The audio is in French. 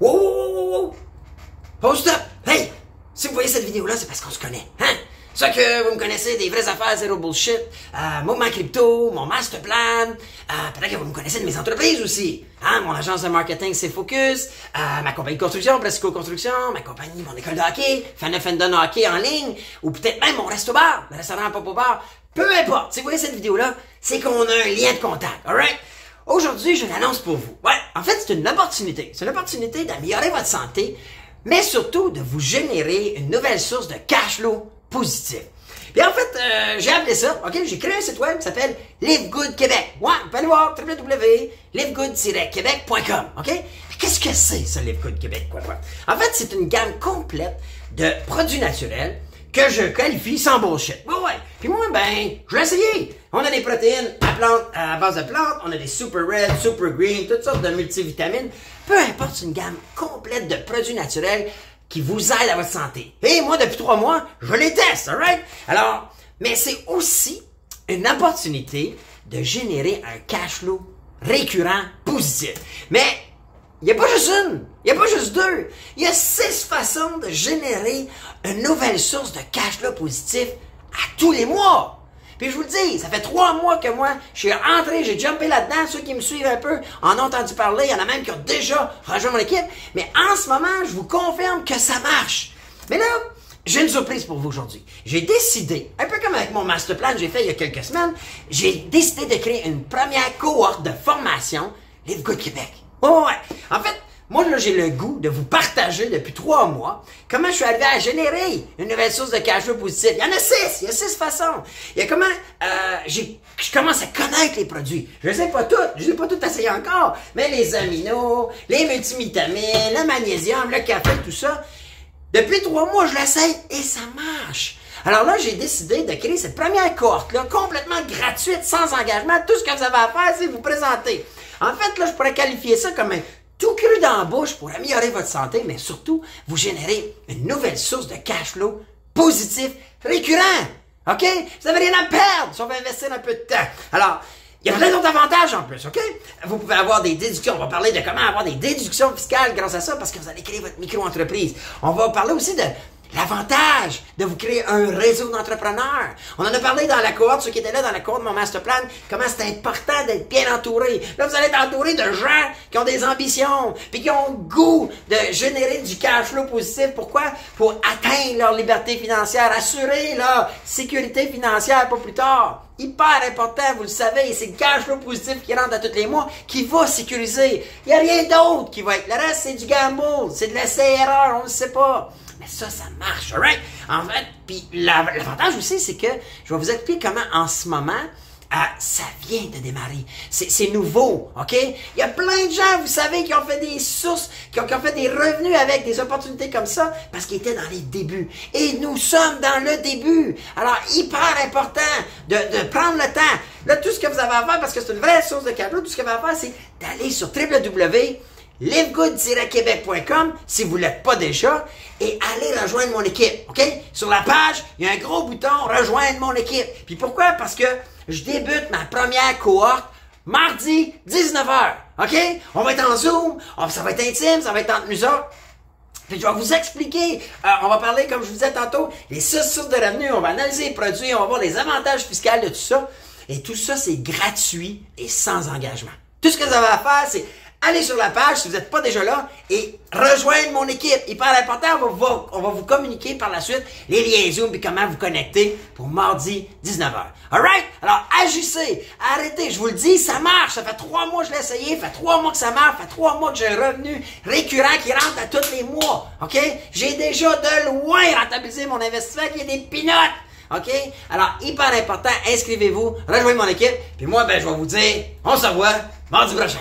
Wow, wow, wow, wow, wow! Post up! Hey! Si vous voyez cette vidéo-là, c'est parce qu'on se connaît, hein? Ça que vous me connaissez, des vraies affaires, zéro bullshit, Mouvement Crypto, mon master plan, peut-être que vous me connaissez de mes entreprises aussi, hein? Mon agence de marketing, c'est Focus, ma compagnie de construction, Plasico Construction, ma compagnie, mon école de hockey, Fandon Hockey en ligne, ou peut-être même mon resto-bar, le restaurant Popo Bar, peu importe. Si vous voyez cette vidéo-là, c'est qu'on a un lien de contact, alright? Aujourd'hui, j'ai une annonce pour vous. Ouais, en fait, c'est une opportunité. C'est une opportunité d'améliorer votre santé, mais surtout de vous générer une nouvelle source de cash flow positif. Puis en fait, j'ai appelé ça, ok? J'ai créé un site web qui s'appelle Live Good Québec. Ouais, vous pouvez aller voir www.livegood-québec.com, ok? Puis qu'est-ce que c'est, ça, Live Good Québec? Quoi? En fait, c'est une gamme complète de produits naturels que je qualifie sans bullshit. Ouais. Puis moi, ben, je l'ai essayé. On a des protéines à base de plantes, on a des super red, super green, toutes sortes de multivitamines. Peu importe, c'est une gamme complète de produits naturels qui vous aident à votre santé. Et moi, depuis 3 mois, je les teste, alright? Alors, mais c'est aussi une opportunité de générer un cash flow récurrent positif. Mais il n'y a pas juste une, il n'y a pas juste deux. Il y a 6 façons de générer une nouvelle source de cash flow positif à tous les mois. Puis je vous le dis, ça fait 3 mois que moi, je suis rentré, j'ai jumpé là-dedans. Ceux qui me suivent un peu en ont entendu parler. Il y en a même qui ont déjà rejoint mon équipe. Mais en ce moment, je vous confirme que ça marche. Mais là, j'ai une surprise pour vous aujourd'hui. J'ai décidé, un peu comme avec mon master plan que j'ai fait il y a quelques semaines, j'ai décidé de créer une première cohorte de formation Live Good Québec. Ouais. En fait, moi, là, j'ai le goût de vous partager depuis 3 mois comment je suis arrivé à générer une nouvelle source de cash flow positif. Il y en a 6, il y a 6 façons. Il y a comment je commence à connaître les produits. Je ne sais pas toutes, je ne les ai pas toutes essayées encore, mais les aminos, les multivitamines, le magnésium, le café, tout ça. Depuis 3 mois, je l'essaye et ça marche. Alors là, j'ai décidé de créer cette première cohorte-là, complètement gratuite, sans engagement. Tout ce que vous avez à faire, c'est vous présenter. En fait, là, je pourrais qualifier ça comme un tout cru dans la bouche pour améliorer votre santé, mais surtout, vous générer une nouvelle source de cash flow positif récurrent. OK? Vous n'avez rien à perdre si on veut investir un peu de temps. Alors, il y a plein d'autres avantages en plus, OK? Vous pouvez avoir des déductions. On va parler de comment avoir des déductions fiscales grâce à ça parce que vous allez créer votre micro-entreprise. On va parler aussi de l'avantage de vous créer un réseau d'entrepreneurs. On en a parlé dans la cohorte, ceux qui étaient là dans la cohorte de mon master plan, comment c'est important d'être bien entouré. Là, vous allez être entouré de gens qui ont des ambitions, puis qui ont le goût de générer du cash flow positif. Pourquoi? Pour atteindre leur liberté financière, assurer leur sécurité financière pour plus tard. Hyper important, vous le savez, c'est le cash flow positif qui rentre à tous les mois qui va sécuriser. Il n'y a rien d'autre qui va être. Le reste, c'est du gamble, c'est de l'essai-erreur, on ne le sait pas. Mais ça marche, alright? En fait, puis l'avantage aussi, c'est que je vais vous expliquer comment en ce moment, ça vient de démarrer. C'est nouveau, OK? Il y a plein de gens, vous savez, qui ont fait des sources, qui ont fait des revenus avec des opportunités comme ça, parce qu'ils étaient dans les débuts. Et nous sommes dans le début. Alors, hyper important de prendre le temps. Là, tout ce que vous avez à faire, parce que c'est une vraie source de cadeau, tout ce que vous avez à faire, c'est d'aller sur www.livegood-québec.com si vous ne l'êtes pas déjà et allez rejoindre mon équipe, OK? Sur la page, il y a un gros bouton « Rejoindre mon équipe ». Puis pourquoi? Parce que je débute ma première cohorte mardi 19h, OK? On va être en Zoom, ça va être intime, ça va être entre nous autres. Puis je vais vous expliquer, on va parler, comme je vous disais tantôt, les 6 sources de revenus, on va analyser les produits, on va voir les avantages fiscaux de tout ça. Et tout ça, c'est gratuit et sans engagement. Tout ce que vous avez à faire, c'est allez sur la page si vous n'êtes pas déjà là et rejoindre mon équipe. Hyper important, on va vous communiquer par la suite les liens Zoom et comment vous connecter pour mardi 19h. Alright? Alors agissez, arrêtez, je vous le dis, ça marche. Ça fait 3 mois que je l'ai essayé, ça fait 3 mois que ça marche, ça fait 3 mois que j'ai un revenu récurrent qui rentre à tous les mois. OK? J'ai déjà de loin rentabilisé mon investissement qui est des peanuts. OK? Alors, hyper important, inscrivez-vous, rejoignez mon équipe, puis moi, ben, je vais vous dire, on se revoit mardi prochain.